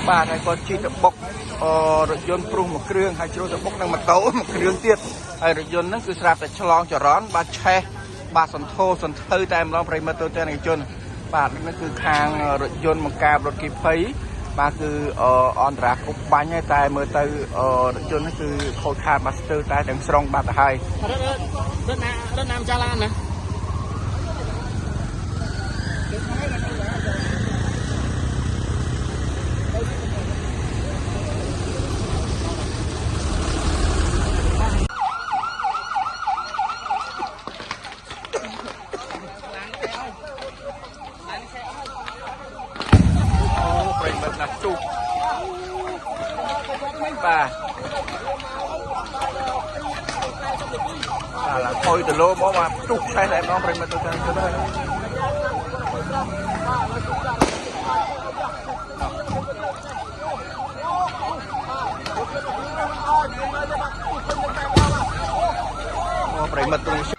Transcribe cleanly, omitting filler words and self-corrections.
បាទហើយក៏ជិះទៅបុករថយន្តព្រុសមួយគ្រឿងហើយជ្រុលទៅបុកនឹងម៉ូតូមួយគ្រឿងទៀតហើយរថយន្តហ្នឹងគឺស្រាប់តែឆ្លងចរន្តបាទឆេះបាទសន្ធោសន្ធៅតែម្ដងប្រិមិត្តទូទាំងជនបាទនេះគឺខាងរថយន្តបង្ការរថគីភ័យបាទគឺអន្តរាគប់បាញ់តែមើលទៅរថយន្តនេះគឺខូចខាតបាទស្ទើរតែទាំងស្រុងបាត់ទៅហើយរត់ណាម្ចាស់ឡានណាប្រិមិត្តណាស់ទូកបាទឡើងអុយទៅលោមកបាទទូកឆេះតែម្ដងប្រិមិត្តទៅទាំងទៅហើយប្រិមិត្ត